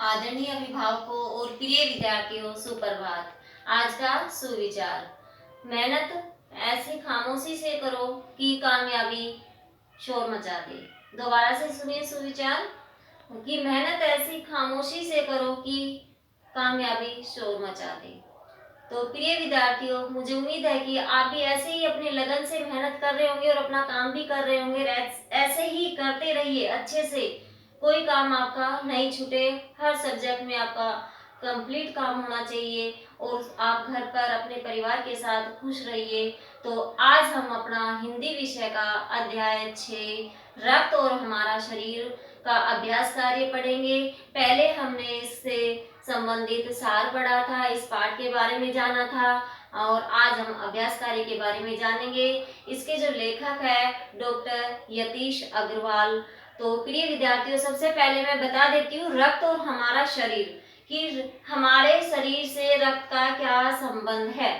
आदरणीय अभिभावकों और प्रिय विद्यार्थियों, सुप्रभात। आज का सुविचार: मेहनत ऐसी खामोशी से करो कि कामयाबी शोर मचा दे। दोबारा से सुनिए सुविचार कि मेहनत ऐसी खामोशी से करो कि कामयाबी शोर मचा दे। तो प्रिय विद्यार्थियों, मुझे उम्मीद है कि आप भी ऐसे ही अपने लगन से मेहनत कर रहे होंगे और अपना काम भी कर रहे होंगे। ऐसे ही करते रहिए अच्छे से, कोई काम आपका नहीं छूटे। हर सब्जेक्ट में आपका कंप्लीट काम होना चाहिए और आप घर पर अपने परिवार के साथ खुश रहिए। तो आज हम अपना हिंदी विषय का अध्याय 6 रक्त और हमारा शरीर का अभ्यास कार्य पढ़ेंगे। पहले हमने इससे संबंधित सार पढ़ा था, इस पाठ के बारे में जाना था और आज हम अभ्यास कार्य के बारे में जानेंगे। इसके जो लेखक है डॉक्टर यतीश अग्रवाल। तो प्रिय विद्यार्थियों, सबसे पहले मैं बता देती हूँ रक्त और हमारा शरीर कि हमारे शरीर से रक्त का क्या संबंध है।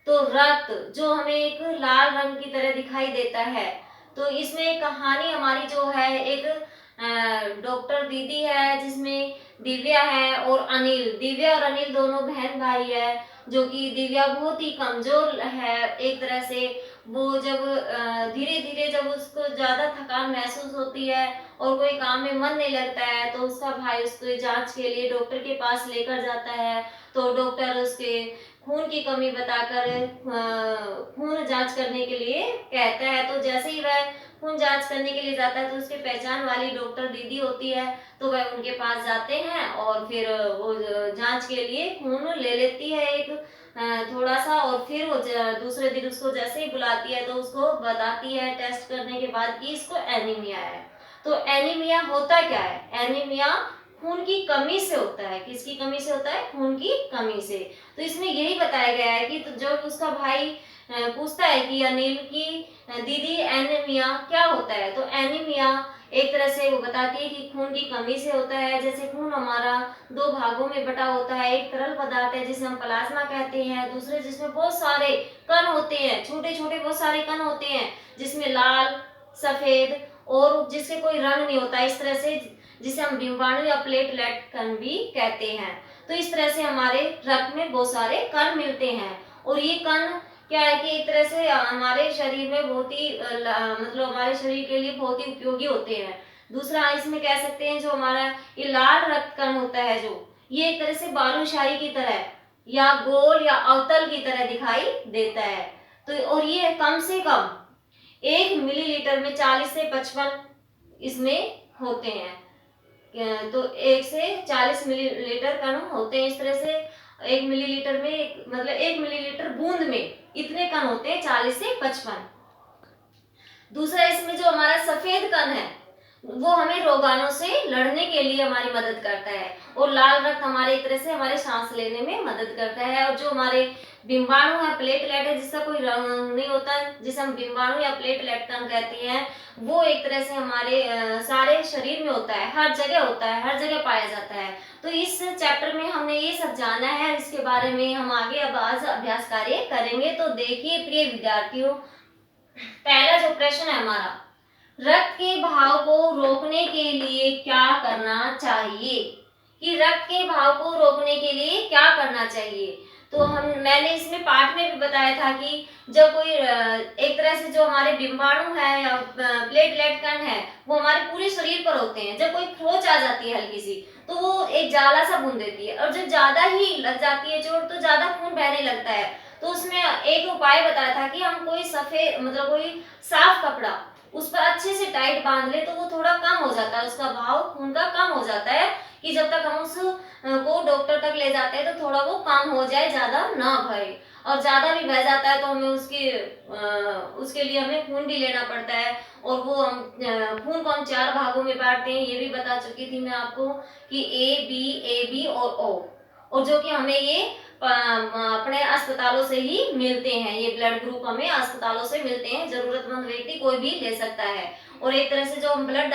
तो रक्त जो हमें एक लाल रंग की तरह दिखाई देता है, तो इसमें एक कहानी हमारी जो है, एक डॉक्टर दीदी है जिसमें दिव्या है और अनिल। दिव्या और अनिल दोनों बहन भाई है, जो कि दिव्या बहुत ही कमजोर है एक तरह से। वो जब धीरे धीरे जब उसको ज्यादा थकान महसूस होती है और कोई काम में मन नहीं लगता है, तो उसका भाई उसको जांच के लिए डॉक्टर के पास लेकर जाता है। तो डॉक्टर उसके खून की कमी बताकर खून जांच करने के लिए कहता है। तो जैसे ही वह खून जांच करने के लिए जाता है, तो उसके पहचान वाली डॉक्टर दीदी होती है, तो वह उनके पास जाते हैं और फिर वो जांच के लिए खून ले लेती है एक थोड़ा सा। और फिर वो दूसरे दिन उसको जैसे ही बुलाती है, तो उसको बताती है टेस्ट करने के बाद कि इसको एनीमिया है। तो एनीमिया होता क्या है? एनीमिया खून की कमी से होता है। किसकी कमी से होता है? खून की कमी से। तो इसमें यही बताया गया है कि तो जब उसका भाई पूछता है कि अनिल की दीदी एनीमिया क्या होता है, तो एनीमिया एक तरह से वो बताती है कि खून की कमी से होता है। जैसे खून हमारा दो भागों में बटा होता है, एक तरल पदार्थ है जिसे हम प्लाज्मा कहते हैं, दूसरे जिसमें बहुत सारे कण होते हैं, छोटे छोटे बहुत सारे कण होते हैं, जिसमें लाल, सफेद और जिससे कोई रंग नहीं होता, इस तरह से, जिसे हम डिम्बाणु या प्लेटलेट कण भी कहते हैं। तो इस तरह से हमारे रक्त में बहुत सारे कण मिलते हैं और ये कण क्या है कि एक तरह से हमारे शरीर में बहुत ही मतलब हमारे शरीर के लिए बहुत ही उपयोगी होते हैं। दूसरा इसमें कह सकते हैं, जो हमारा ये लाल रक्त कण होता है, जो ये एक तरह से बालूशाही की तरह या गोल या अवतल की तरह दिखाई देता है। तो और ये कम से कम 1 मिलीलीटर में 40 से 55 इसमें होते हैं। तो 1 से 40 मिलीलीटर कण होते हैं। इस तरह से 1 मिलीलीटर में मतलब 1 मिलीलीटर बूंद में इतने कण होते हैं, 40 से 55। दूसरा इसमें जो हमारा सफेद कण है, वो हमें रोगाणु से लड़ने के लिए हमारी मदद करता है। और लाल रक्त हमारे एक तरह से हमारे सांस लेने में मदद करता है। और जो हमारे डिम्बाणु है, प्लेटलेट है, जिसका कोई रंग नहीं होता, जिसे हम डिम्बाणु या प्लेटलेट कण कहते हैं, वो एक तरह से हमारे सारे शरीर में होता है, हर जगह होता है, हर जगह पाया जाता है। तो इस चैप्टर में हमने ये सब जाना है, इसके बारे में हम आगे अब आज अभ्यास कार्य करेंगे। तो देखिए प्रिय विद्यार्थियों, पहला जो प्रश्न है हमारा, रक्त के बहाव को रोकने के लिए क्या करना चाहिए? कि रक्त के बहाव को रोकने के लिए क्या करना चाहिए? तो मैंने इसमें पाठ में भी बताया था कि जब कोई एक तरह से जो हमारे डिम्बाणु है या प्लेटलेट कण है, वो हमारे पूरे शरीर पर होते हैं। जब कोई खरोच आ जाती है हल्की सी, तो वो एक जाला सा बुन देती है, और जब ज्यादा ही लग जाती है चोट, तो ज्यादा खून बहने लगता है। तो उसमें एक उपाय बताया था कि हम कोई सफेद मतलब कोई साफ कपड़ा उस पर अच्छे से टाइट बांध ले, तो वो थोड़ा कम हो जाता है, उसका बहाव खून का कम हो जाता है। कि जब तक हम उस को डॉक्टर तक ले जाते हैं, तो थोड़ा वो कम हो जाए, ज्यादा ना बहे। और ज्यादा भी बह जाता है तो हमें उसके लिए हमें खून भी लेना पड़ता है। और वो हम खून को हम 4 भागों में बांटते हैं, ये भी बता चुकी थी मैं आपको कि ए बी और ओ। और जो कि हमें ये अपने अस्पतालों से ही मिलते हैं। ये ब्लड ग्रुप हमें अस्पतालों से मिलते हैं, जरूरतमंद व्यक्ति कोई भी ले सकता है। और एक तरह से जो हम ब्लड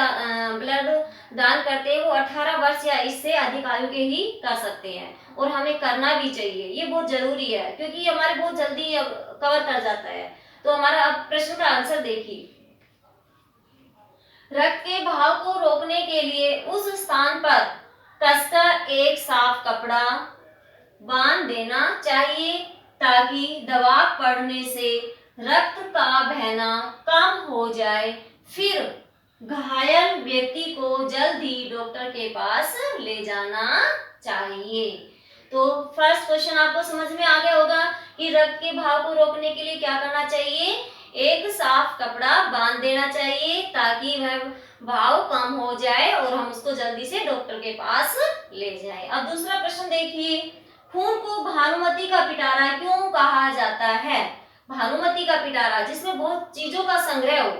दान करते हैं, वो 18 वर्ष या इससे अधिक आयु के ही कर सकते हैं, और हमें करना भी चाहिए। ये बहुत जरूरी है, क्योंकि ये हमारे बहुत जल्दी कवर कर जाता है। तो हमारा अब प्रश्न का आंसर देखिए, रक्त के बहाव को रोकने के लिए उस स्थान पर कसकर एक साफ कपड़ा बांध देना चाहिए ताकि दबाव पड़ने से रक्त का बहना कम हो जाए। फिर घायल व्यक्ति को जल्द ही डॉक्टर के पास ले जाना चाहिए। तो फर्स्ट क्वेश्चन आपको समझ में आ गया होगा कि रक्त के बहाव को रोकने के लिए क्या करना चाहिए। एक साफ कपड़ा बांध देना चाहिए ताकि वह बहाव कम हो जाए और हम उसको जल्दी से डॉक्टर के पास ले जाएं। अब दूसरा प्रश्न देखिए, खून को भानुमति का पिटारा क्यों कहा जाता है। भानुमति का पिटारा जिसमें बहुत चीजों का संग्रह हो।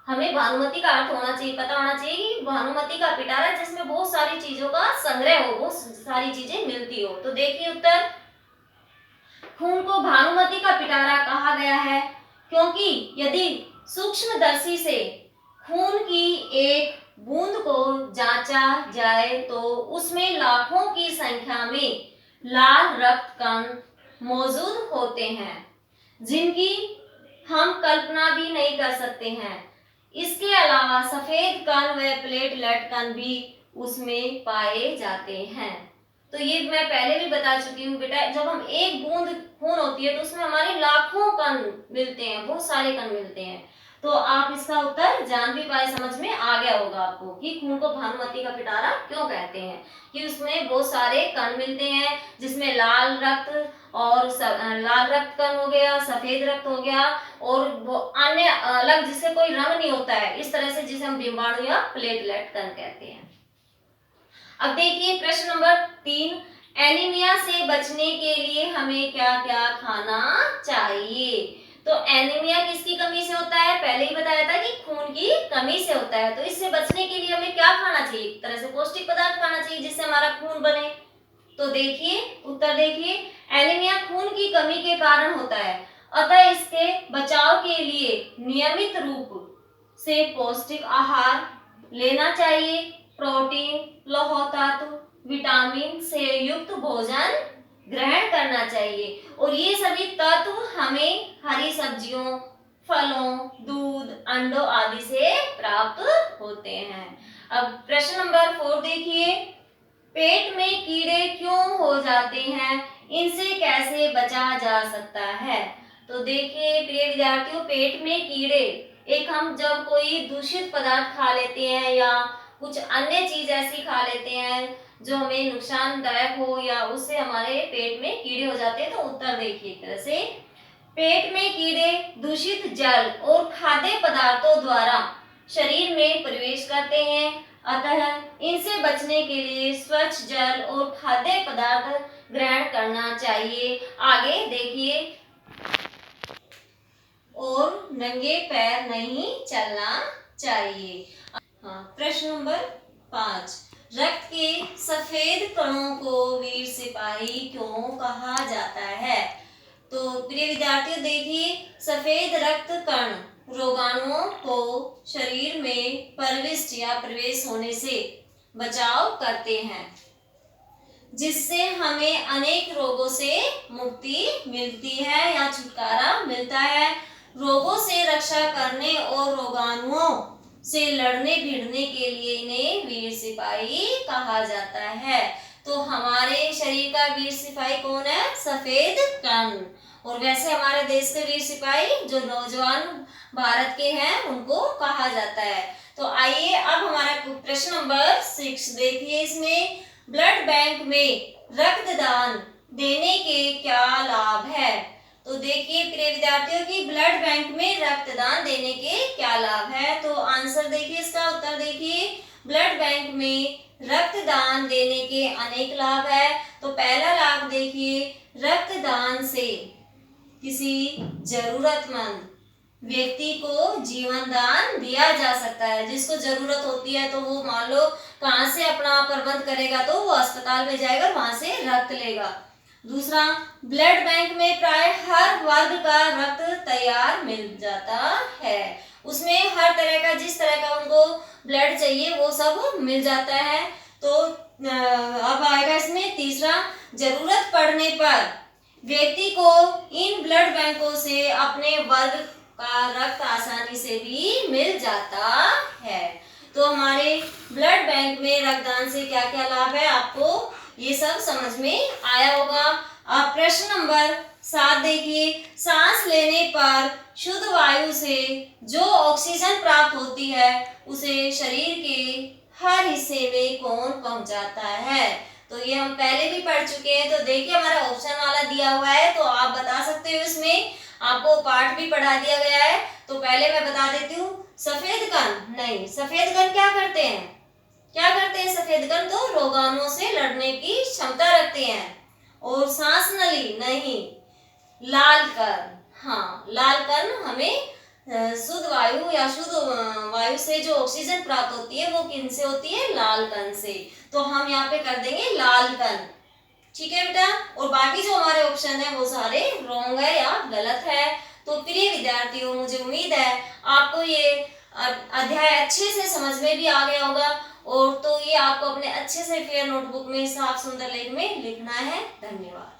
हमें भानुमति का अर्थ होना चाहिए, पता होना चाहिए कि भानुमति का पिटारा जिसमें बहुत सारी चीजों का संग्रह हो, बहुत सारी चीजें मिलती हो। तो देखिए उत्तर, खून को भानुमति का पिटारा कहा गया है क्योंकि यदि सूक्ष्मदर्शी से खून की एक बूंद को जांचा जाए तो उसमें लाखों की संख्या में लाल रक्त कण मौजूद होते हैं जिनकी हम कल्पना भी नहीं कर सकते हैं। इसके अलावा सफेद कण व प्लेटलेट कण भी उसमें पाए जाते हैं। तो ये मैं पहले भी बता चुकी हूँ बेटा, जब हम एक बूंद खून होती है तो उसमें हमारे लाखों कण मिलते हैं, बहुत सारे कण मिलते हैं। तो आप इसका उत्तर जान भी पाए, समझ में आ गया होगा आपको कि खून को भानुमति का पिटारा क्यों कहते हैं, कि उसमें बहुत सारे कण मिलते हैं जिसमें लाल रक्त और लाल रक्त कण हो गया, सफेद रक्त हो गया और अन्य अलग जिससे कोई रंग नहीं होता है, इस तरह से जिसे हम डिम्बाणु या प्लेटलेट कण कहते हैं। अब देखिए प्रश्न नंबर 3, एनीमिया से बचने के लिए हमें क्या क्या खाना चाहिए। तो एनीमिया किसकी कमी से होता है, पहले ही बताया था कि खून की कमी से होता है। तो इससे बचने के लिए हमें क्या खाना चाहिए, एक तरह से पौष्टिक पदार्थ खाना चाहिए जिससे हमारा खून बने। तो देखिए उत्तर देखिए, एनीमिया खून की कमी के कारण होता है, अतः इसके बचाव के लिए नियमित रूप से पौष्टिक आहार लेना चाहिए। प्रोटीन, लौह तत्व, विटामिन से युक्त भोजन ग्रहण करना चाहिए और ये सभी तत्व हमें हरी सब्जियों, फलों, दूध, अंडों आदि से प्राप्त होते हैं। अब प्रश्न नंबर 4 देखिए, पेट में कीड़े क्यों हो जाते हैं, इनसे कैसे बचा जा सकता है। तो देखिए प्रिय विद्यार्थियों, पेट में कीड़े, एक हम जब कोई दूषित पदार्थ खा लेते हैं या कुछ अन्य चीज ऐसी खा लेते हैं जो हमें नुकसानदायक हो या उससे हमारे पेट में कीड़े हो जाते हैं। तो उत्तर देखिए एक तरह से, पेट में कीड़े दूषित जल और खाद्य पदार्थों द्वारा शरीर में प्रवेश करते हैं, अतः इनसे बचने के लिए स्वच्छ जल और खाद्य पदार्थ ग्रहण करना चाहिए। आगे देखिए, और नंगे पैर नहीं चलना चाहिए। प्रश्न नंबर 5, रक्त के सफेद कणों को वीर सिपाही क्यों कहा जाता है। तो प्रिय विद्यार्थियों देखिए, सफेद रक्त कण रोगाणुओं को शरीर में प्रविष्ट या प्रवेश होने से बचाव करते हैं जिससे हमें अनेक रोगों से मुक्ति मिलती है या छुटकारा मिलता है। रोगों से रक्षा करने और रोगाणुओं से लड़ने भिड़ने के लिए इन्हें वीर सिपाही कहा जाता है। तो हमारे शरीर का वीर सिपाही कौन है, सफेद कण। और वैसे हमारे देश के वीर सिपाही जो नौजवान भारत के हैं उनको कहा जाता है। तो आइए अब हमारा प्रश्न नंबर 6 देखिए, इसमें ब्लड बैंक में रक्तदान देने के क्या लाभ है। तो देखिए प्रिय विद्यार्थियों की ब्लड बैंक में रक्तदान देने के क्या लाभ है। तो आंसर देखिए, इसका उत्तर देखिए, ब्लड बैंक में रक्तदान देने के अनेक लाभ है। तो पहला लाभ देखिए, रक्तदान से किसी जरूरतमंद व्यक्ति को जीवन दान दिया जा सकता है। जिसको जरूरत होती है तो वो मान लो कहाँ से अपना प्रबंध करेगा, तो वो अस्पताल में जाएगा, वहां से रक्त लेगा। दूसरा, ब्लड बैंक में प्राय हर वर्ग का रक्त तैयार मिल जाता है, उसमें हर तरह का जिस तरह का उनको ब्लड चाहिए वो सब मिल जाता है। तो अब आएगा इसमें तीसरा, जरूरत पड़ने पर व्यक्ति को इन ब्लड बैंकों से अपने वर्ग का रक्त आसानी से भी मिल जाता है। तो हमारे ब्लड बैंक में रक्तदान से क्या क्या लाभ है आपको ये सब समझ में आया होगा। अब प्रश्न नंबर 7 देखिए, सांस लेने पर शुद्ध वायु से जो ऑक्सीजन प्राप्त होती है उसे शरीर के हर हिस्से में कौन पहुंचाता है। तो ये हम पहले भी पढ़ चुके हैं। तो देखिए हमारा ऑप्शन वाला दिया हुआ है, तो आप बता सकते हो। इसमें आपको पाठ भी पढ़ा दिया गया है। तो पहले मैं बता देती हूँ, सफेद कण नहीं, सफेद कण क्या करते हैं, क्या करते हैं सफेद कण, तो रोगाणुओं से लड़ने की क्षमता रखते हैं। और सांस नली नहीं, लाल कण, हाँ लाल कण हमें शुद्ध वायु या शुद्ध वायु से जो ऑक्सीजन प्राप्त होती है वो किन से होती है, लाल कण से। तो हम यहाँ पे कर देंगे लाल कण। ठीक है बेटा, और बाकी जो हमारे ऑप्शन है वो सारे रॉन्ग है या गलत है। तो प्रिय विद्यार्थियों, मुझे उम्मीद है आपको ये अध्याय अच्छे से समझ में भी आ गया होगा। और तो ये आपको अपने अच्छे से फेयर नोटबुक में साफ सुंदर लेख में लिखना है। धन्यवाद।